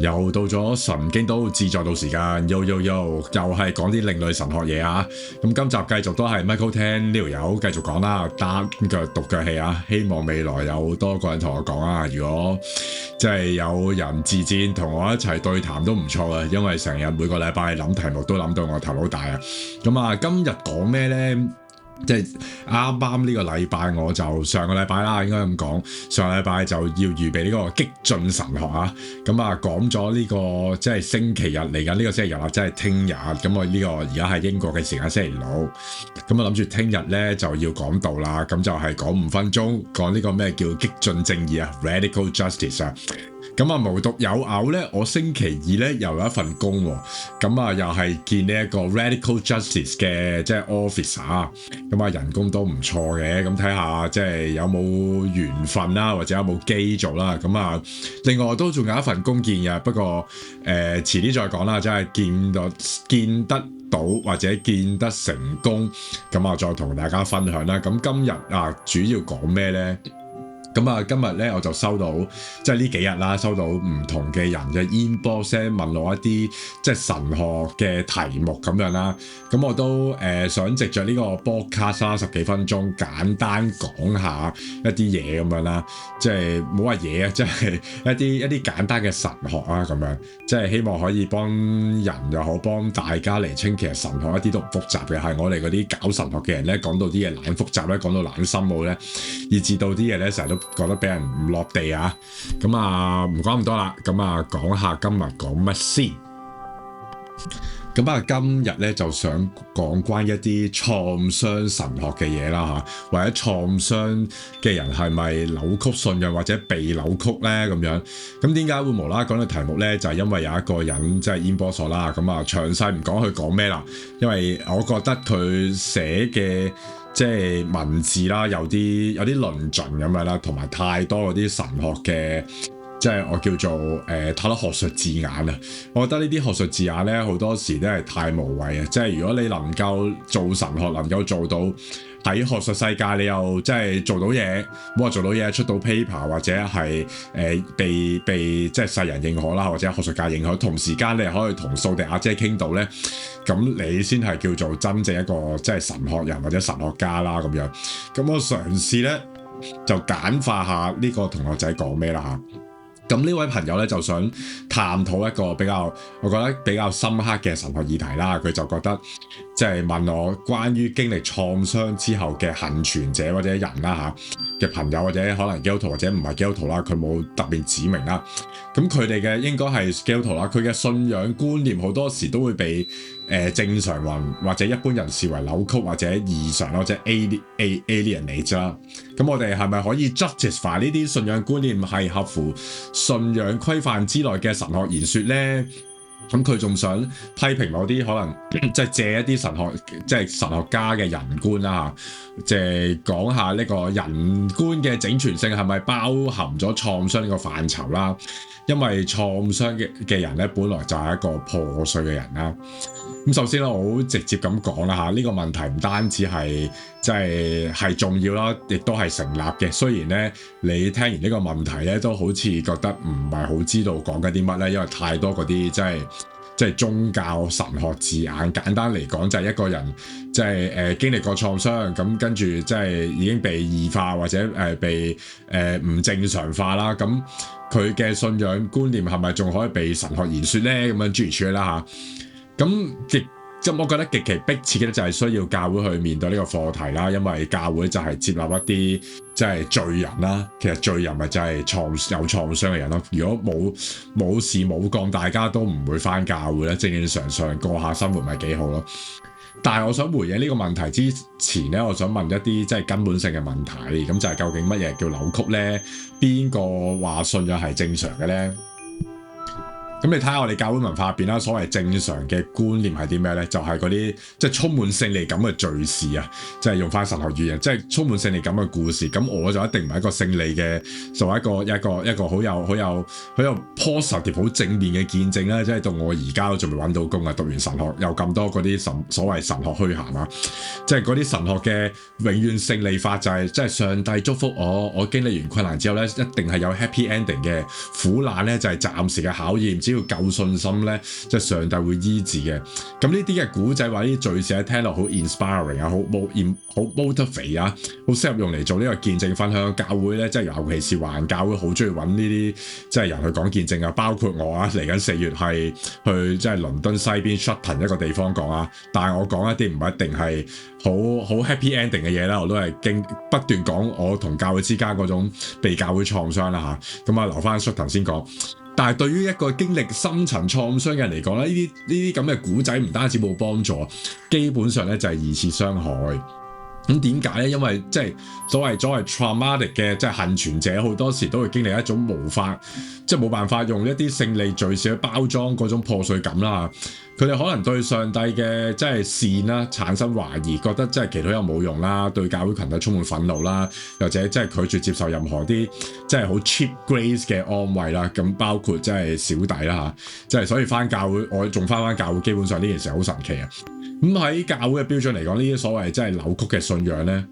又到咗神經刀自在道時間，yo yo yo，又係講啲另類神學嘢啊！咁今集繼續都係 Michael Tan 呢條友繼續講啦，單腳獨腳戲啊！希望未來有多個人同我講啊！如果即係有人自薦同我一齊對談都唔錯啊，因為成日每個禮拜諗題目都諗到我頭腦大啊！咁啊，今日講咩呢？即係啱啱呢個禮拜我就上個禮拜啦，應該咁講，上個禮拜就要預備呢個激進神學啊，咁啊講咗呢個即係星期日嚟緊呢個星期日啦，即係聽日，咁我呢個而家係英國嘅時間星期六，咁啊諗住聽日咧就要講道啦，咁就係講5分鐘，講呢個咩叫激進正義啊 ，Radical Justice 啊。咁啊無獨有偶咧，我星期二咧又有一份工喎，咁啊又係見呢一個 Radical Justice 嘅即係 officer 啊，咁啊人工都唔錯嘅，咁睇下即係有冇緣分啦，或者有冇機做啦，咁啊另外都仲有一份工見嘅，不過遲啲再講啦，即係見得到或者見得成功，咁啊再同大家分享啦。咁今日啊主要講咩咧？咁啊，今日咧我就收到，即係呢幾日啦，收到唔同嘅人嘅 inbox 問我一啲即係神學嘅題目咁樣啦。咁我都想藉着呢個 podcast 啦10幾分鐘，簡單講下一啲嘢咁樣啦。即係冇話嘢啊，即係一啲簡單嘅神學啊咁樣。即係希望可以幫人又好，幫大家釐清其實神學一啲都唔複雜嘅，係我哋嗰啲搞神學嘅人咧講到啲嘢懶複雜咧，講到懶深奧咧，以至到啲嘢咧成日都覺得俾人唔落地啊！咁啊，唔講咁多啦，咁啊講下今日講乜先？咁啊，今日咧就想講關於一啲創傷神學嘅嘢啦嚇，或者創傷嘅人係咪扭曲信仰或者被扭曲咧咁樣？咁點解會無啦啦講呢個題目咧？就係因為有一個人即係 inbox 我啦，咁啊詳細唔講佢講咩啦，因為我覺得佢寫嘅即係文字啦，有啲論盡咁樣啦，同埋太多嗰啲神學嘅。即係我叫做太多學術字眼啊！我覺得呢啲學術字眼咧，好多時都係太無謂啊！即係如果你能夠做神學，能夠做到喺學術世界，你又即係做到嘢，冇話做到嘢出到 paper 或者係被即係世人認可啦，或者學術界認可，同時間你係可以同掃地阿姐傾到咧，咁你先係叫做真正一個即係神學人或者神學家啦咁樣。咁我嘗試咧就簡化下呢個同學仔講咩啦嚇。咁呢位朋友咧就想探討一個我覺得比較深刻嘅神學議題啦。佢就覺得即係問我關於經歷創傷之後嘅幸存者或者人啦嚇嘅朋友，或者可能基督徒或者唔係基督徒啦，佢冇特別指明啦。咁佢哋嘅應該係基督徒啦，佢嘅信仰觀念好多時都會被正常人或者一般人視為扭曲或者異常或者 alienate 啦。咁我哋係咪可以 justify 呢啲信仰觀念係合乎信仰規範之內嘅神學言說咧？咁佢仲想批評某啲可能即係借一啲神學家嘅人觀啦，即係講下呢個人觀嘅整全性係咪包含咗創傷呢個範疇啦？因為創傷嘅人咧，本來就係一個破碎嘅人啦。咁首先咧，我好直接咁講啦嚇，呢個問題唔單止係即係重要啦，亦都係成立嘅。雖然咧，你聽完呢個問題咧，都好似覺得唔係好知道講緊啲乜咧，因為太多嗰啲即係宗教神學字眼。簡單嚟講，就係一個人即係經歷過創傷，咁跟住即係已經被異化或者被唔正常化啦。咁佢嘅信仰觀念係咪仲可以被神學言說咧？咁樣諸如此類啦嚇。咁我覺得極其迫切嘅就係需要教會去面對呢個課題啦，因為教會就係接納一啲即係罪人啦。其實罪人咪就係有創傷嘅人咯。如果冇事冇幹，大家都唔會返教會咧，正正常常過下生活咪幾好咯。但係我想回應呢個問題之前咧，我想問一啲即係根本性嘅問題，咁就係究竟乜嘢叫扭曲咧？邊個話信仰係正常嘅咧？咁你睇下我哋教會文化入邊啦，所謂正常嘅觀念係啲咩咧？就係嗰啲即係充滿勝利感嘅敘事啊，即係用翻神學語言，即係充滿勝利感嘅故事。咁我就一定唔係一個勝利嘅，作為一個好有 positive 好正面嘅見證啦。即係到我而家都仲未揾到工啊，讀完神學有咁多嗰啲所謂神學虛涵啊，即係嗰啲神學嘅永遠勝利法就係即係上帝祝福我經歷完困難之後咧，一定係有 happy ending 嘅。苦難咧就係暫時嘅考驗。只要夠信心咧，即係上帝會醫治嘅。咁呢啲嘅古仔或者啲敘事聽落好 inspiring 啊，好 motivate 啊，好適合用嚟做呢個見證分享。教會咧，即係尤其是華人教會好中意揾呢啲即係人去講見證啊，包括我啊，嚟緊4月係去即係倫敦西邊 Sutton 一個地方講啊，但係我講一啲唔一定係好 happy ending 嘅嘢啦，我都係不斷講我同教會之間嗰種被教會創傷啦嚇，咁啊留翻 Sutton 先講。但係對於一個經歷深層創傷嘅人嚟講咧，呢啲咁嘅古仔唔單止冇幫助，基本上咧就係二次傷害。咁點解咧？因為即係所謂 traumatic 嘅即係幸存者，好多時都會經歷一種無法即係冇辦法用一啲勝利敘事去包裝嗰種破碎感啦。佢哋可能對上帝嘅即係善啦產生懷疑，覺得即係祈禱又冇用啦，對教會群體充滿憤怒啦，或者即係拒絕接受任何啲即係好 cheap grace 嘅安慰啦。咁包括即係小弟啦嚇，即係所以返教會，我仲返教會，基本上呢件事好神奇啊！咁喺教會嘅標準嚟講，呢啲所謂即係扭曲嘅信仰咧，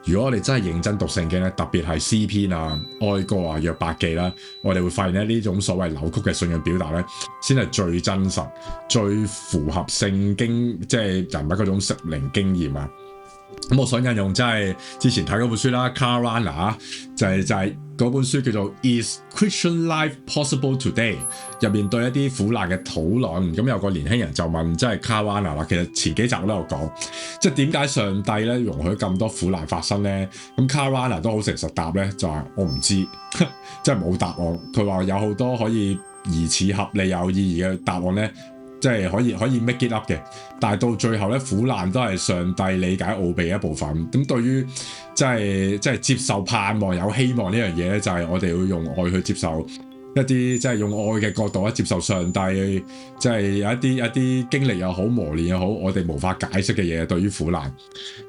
如果我哋真係認真讀聖經咧，特別係詩篇啊、哀歌啊、約伯記啦，我哋會發現咧呢種所謂扭曲嘅信仰表達咧，先係最真實、最符合聖經即係人物嗰種屬靈經驗啊。咁我想引用即係之前睇嗰本書啦 Karl Rahner 就係嗰本書叫做 Is Christian Life Possible Today？ 入面對一啲苦難嘅討論，咁有個年輕人就問即係 Karl Rahner 啦，其實前幾集我都有講，即係點解上帝咧容許咁多苦難發生咧？咁 Karl Rahner 都好誠實答咧，就係我唔知，即係冇答案。佢話有好多可以疑似合理有意義嘅答案咧。即係可以 make it up 嘅，但係到最後咧，苦難都係上帝理解奧秘嘅一部分。咁對於即係接受盼望有希望呢樣嘢咧，就係我哋要用愛去接受一啲即係用愛嘅角度咧接受上帝，即係有一啲經歷又好磨練又好，我哋無法解釋嘅嘢對於苦難。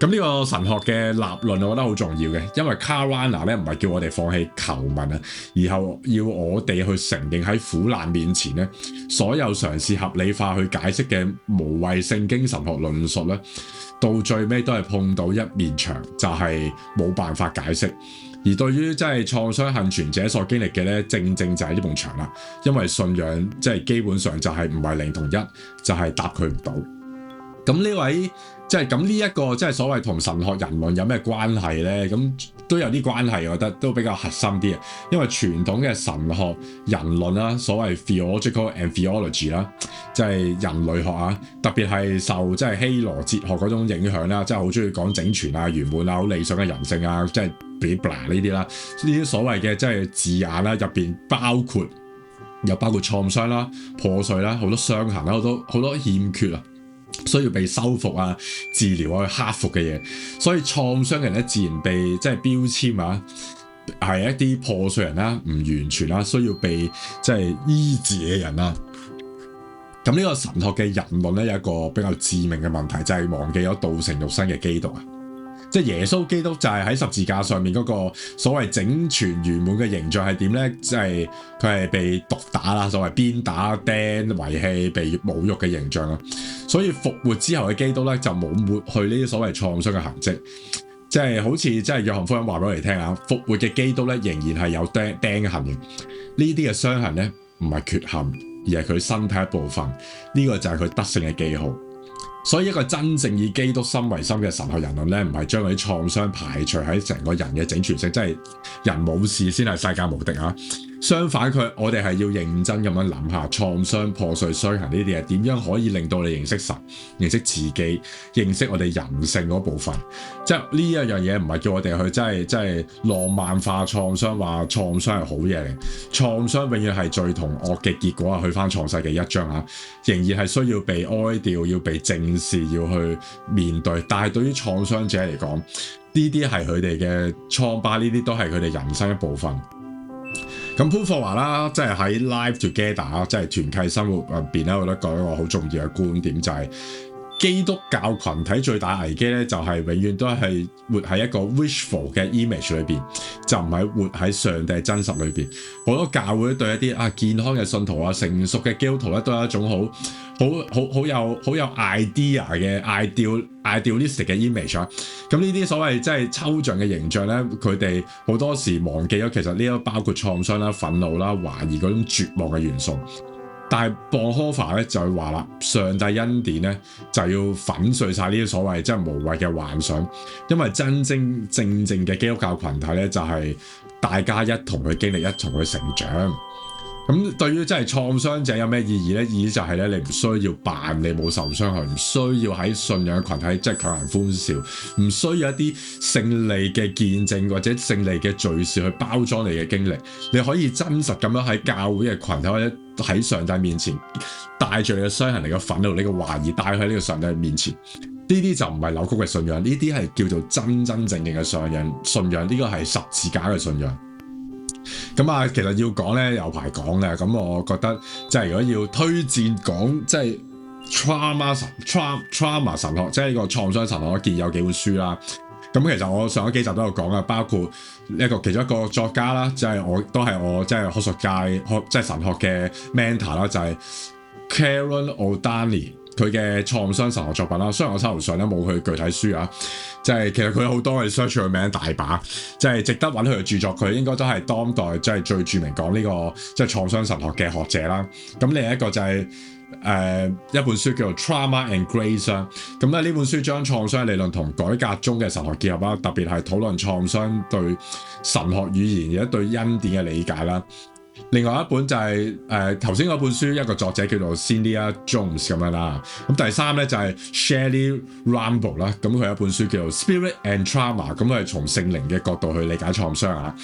咁呢個神學嘅立論，我覺得好重要嘅，因為 Karl Rahner 咧唔係叫我哋放棄求問啊，而係要我哋去承認喺苦難面前咧，所有嘗試合理化去解釋嘅無謂聖經神學論述咧，到最尾都係碰到一面牆，就係冇辦法解釋。而對於即係創傷幸存者所經歷嘅咧，正就係呢埲牆啦。因為信仰即係基本上就係唔係零同一，就係答佢唔到。咁呢位即係咁呢一個即係所謂同神學人論有咩關係咧？咁都有啲關係，我覺得都比較核心啲啊。因為傳統嘅神學人論啦，所謂 theological and theology 啦，即係人類學啊，特別係受即係希羅哲學嗰種影響啦，即係好中意講整全啊、圓滿啊、好理想嘅人性啊，即係 blah 呢啲啦，呢啲所謂嘅即係字眼啦，入邊包括創傷啦、破碎啦、好多傷痕啦、好多欠缺啊，需要被修復啊、治療啊、去克服嘅嘢，所以創傷嘅人咧自然被即係標籤啊，係一啲破碎人啦、唔完全啦，需要被即係醫治嘅人啦。咁呢個神學嘅人論咧有一個比較致命嘅問題，就係忘記咗道成肉身嘅基督啊！即係耶穌基督就係喺十字架上面嗰個所謂整全圓滿嘅形象係點咧？即係佢係被毒打啦，所謂鞭打、釘、遺棄、被侮辱嘅形象啊！所以復活之後嘅基督咧就冇抹去呢啲所謂創傷嘅痕跡，即係好似即係約翰福音話俾我哋聽啊！復活嘅基督咧仍然係有釘痕嘅，呢啲嘅傷痕咧唔係缺陷，而係佢身體一部分，呢個就係佢得勝嘅記號。所以一個真正以基督心為心嘅神學人論咧，唔係將佢啲創傷排除喺成個人嘅整全性，即係人冇事先係世界無敵啊！相反，我哋係要認真咁樣諗下創傷、破碎、傷痕呢啲嘢點樣可以令到你認識神、認識自己、認識我哋人性嗰部分。即係呢一樣嘢唔係叫我哋去真係浪漫化創傷，話創傷係好嘢嚟。創傷永遠係罪同惡嘅結果啊！去翻創世記1章啊，仍然係需要被哀悼、要被正視、要去面對。但係對於創傷者嚟講，呢啲係佢哋嘅瘡疤，呢啲都係佢哋人生一部分。咁潘霍華啦，即係喺 Live Together 即係團契生活入邊咧，我覺得講一個好重要嘅觀點就係、基督教群體最大危機咧，就係永遠都係活喺一個 wishful 嘅 image 裏邊，就唔係活喺上帝真實裏邊。好多教會對一啲健康嘅信徒啊、成熟嘅基督徒咧，都有一種好有 idea 嘅 idealistic 嘅 image 啊。咁呢啲所謂即係抽象嘅形象咧，佢哋好多時忘記咗其實呢一包括創傷啦、憤怒啦、懷疑嗰種絕望嘅元素。但係博科法咧就話啦，上帝恩典咧就要粉碎晒呢啲所謂即係無謂嘅幻想，因為真正嘅基督教群體咧就係大家一同去經歷，一同去成長。咁對於即係創傷者有咩意義咧？意義就係咧，你唔需要扮你冇受傷害，唔需要喺信仰群體即係強顏歡笑，唔需要一啲勝利嘅見證或者勝利嘅敘事去包裝你嘅經歷。你可以真實咁樣喺教會嘅群體或者喺上帝面前帶住你嘅傷痕、你嘅憤怒、你嘅懷疑，帶喺呢個上帝面前。呢啲就唔係扭曲嘅信仰，呢啲係叫做真正嘅信仰。呢個係十字架嘅信仰。咁啊，其實要講咧有排講嘅，咁我覺得即係如果要推薦講即係 trauma 神學，即係呢個創傷神學，我建議有幾本書啦。咁其實我上一幾集都有講啊，包括其中一個作家啦，即係我即係學術界即係神學嘅 mentor 啦，就係 Karen O'Dani 佢嘅創傷神學作品啦。雖然我手頭上咧冇佢具體書啊。即係其實佢有好多嘅 search 佢名大把，即係值得揾佢嘅著作。佢應該都係當代即係最著名講呢個即係創傷神學嘅學者啦。咁另一個就係一本書叫做 Trauma and Grace 啦。咁咧呢本書將創傷理論同改革中嘅神學結合啦，特別係討論創傷對神學語言而且對恩典嘅理解啦。另外一本就係頭先嗰本書，一個作者叫做 Cynthia Jones 咁樣啦。咁第三咧就係 Shelley Rambo 啦。咁佢有一本書叫做 Spirit and Trauma， 咁佢係從聖靈嘅角度去理解創傷啊。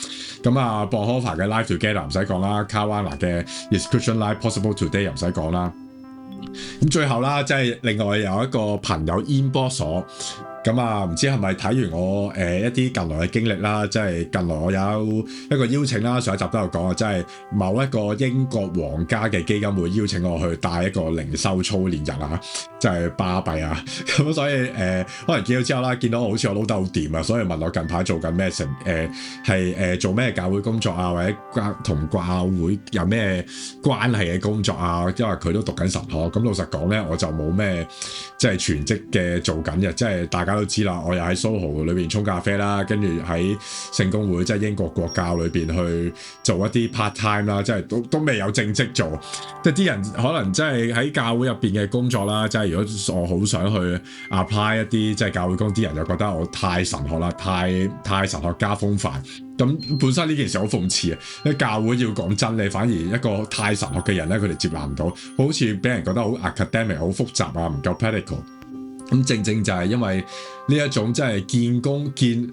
咁啊，博科法嘅 Life Together 唔使講啦，Caruana 嘅 Is Christian Life Possible Today 又唔使講啦。咁最後啦，即係另外有一個朋友 inbox 我。咁啊，唔知係咪睇完我一啲近來嘅經歷啦，即係近來我有一個邀請啦，上一集都有講啊，即係某一個英國皇家嘅基金會邀請我去帶一個靈修操練日啊，即係巴閉啊，咁所以可能見到之後啦，見到我好似我撈得好掂啊，所以問我近排做緊咩做咩教會工作啊，或者同教會有咩關係嘅工作啊，因為佢都讀緊神學，咁老實講咧，我就冇咩即係全職嘅做緊嘅，即係大家都知啦，我又喺 SoHo 裏邊沖咖啡啦，跟住喺聖公會即係英國國教裏邊去做一啲 part time 啦，即係都未有正職做，即係啲人可能即係喺教會入邊嘅工作啦，即係如果我好想去 apply 一啲即係教會工，啲人就覺得我太神學啦，太神學家風範。咁本身呢件事好諷刺啊！因為教會要講真理，反而一個太神學嘅人咧，佢哋接納唔到，好似俾人覺得好 academic、好複雜啊，唔夠 practical。咁正就係因為呢一種即係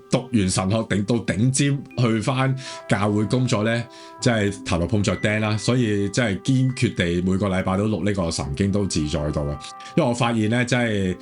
讀完神學到頂尖去返教會工作咧，即係頭度碰着釘啦，所以即係堅決地每個禮拜都錄呢個神經都自在到啊！因為我發現咧，即係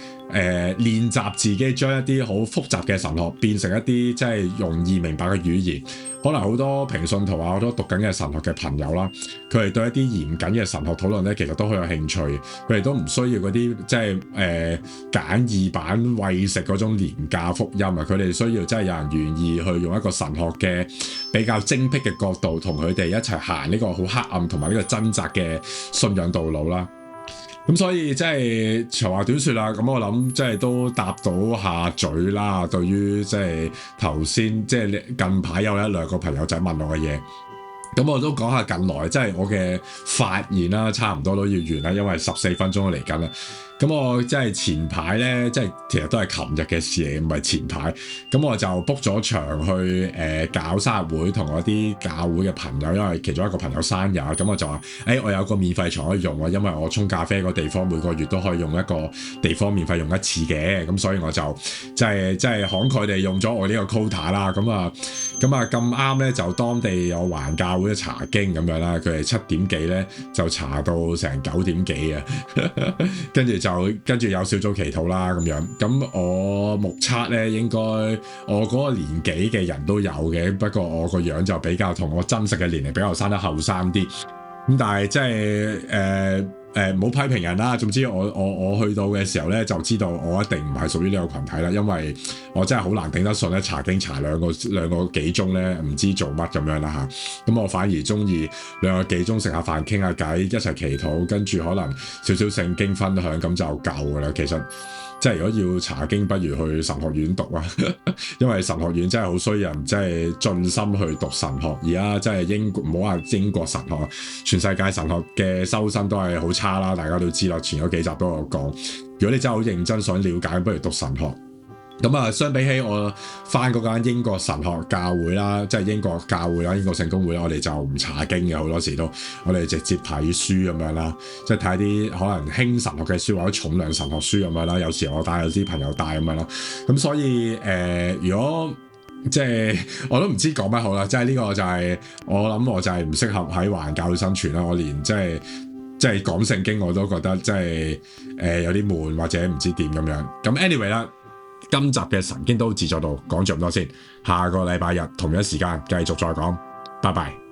練習自己將一啲好複雜嘅神學變成一啲即係容易明白嘅語言。可能好多平信徒啊，好多讀緊嘅神學嘅朋友啦，佢哋對一啲嚴謹嘅神學討論咧，其實都好有興趣。佢哋都唔需要嗰啲即係簡易版餵食嗰種廉價福音啊，佢哋需要真係有人願意去用一個神學嘅比較精闢嘅角度，同佢哋一齊行呢個好黑暗同埋呢個掙扎嘅信仰道路啦。咁所以即係長話短說啦，咁我諗即係都答到下嘴啦。對於即係頭先即係近排有一兩個朋友仔問我嘅嘢，咁我都講下近來即係我嘅發現啦，差唔多都要完啦，因為14分鐘都嚟緊啦。咁我即係前排咧，即係其實都係琴日嘅事嚟，唔係前排。咁我就 book 咗場去搞生日會，同我啲教會嘅朋友，因為其中一個朋友生日，咁我就話：我有個免費場可以用啊，因為我沖咖啡個地方每個月都可以用一個地方免費用一次嘅，咁所以我就即係慷慨地用咗我呢個 quota 啦。咁咁啱咧，就當地有環教會嘅查經咁樣啦，佢哋7點幾咧就查到成9點幾啊，跟住有小組祈禱啦咁樣，咁我目測咧應該我嗰個年紀嘅人都有嘅，不過我個樣就比較同我真實嘅年齡比較生得後生啲，咁但係即係唔好批評人啦。總之我去到嘅時候咧，就知道我一定唔係屬於呢個群體啦，因為我真係好難頂得順咧查經查兩個幾鐘咧，唔知做乜咁樣啦嚇。咁我反而中意兩個幾鐘食下飯傾下偈，一齊祈禱，跟住可能少少聖經分享咁就夠噶啦。其實即係如果要查經，不如去神學院讀啊，因為神學院真係好需要人，即係盡心去讀神學。而家真係唔好話英國神學，全世界神學嘅收生都係好差啦，大家都知啦。前嗰幾集都有講。如果你真係好認真想了解，不如讀神學。咁啊，相比起我返嗰間英國神學教會啦，即係英國教會啦、英國聖公會啦，我哋就唔查經嘅，好多時都，我哋直接睇書咁樣啦，即係睇啲可能輕神學嘅書或者重量神學書咁樣啦。有時我帶，有啲朋友帶咁樣啦。咁所以如果即係我都唔知講乜好啦，即係呢個就係我諗我就係唔適合喺華人教會生存啦。我連即係講聖經我都覺得即係有啲悶或者唔知點咁樣。咁 anyway 啦。今集嘅神經都自在度講咗咁多先，下個禮拜日同一時間繼續再講，拜拜。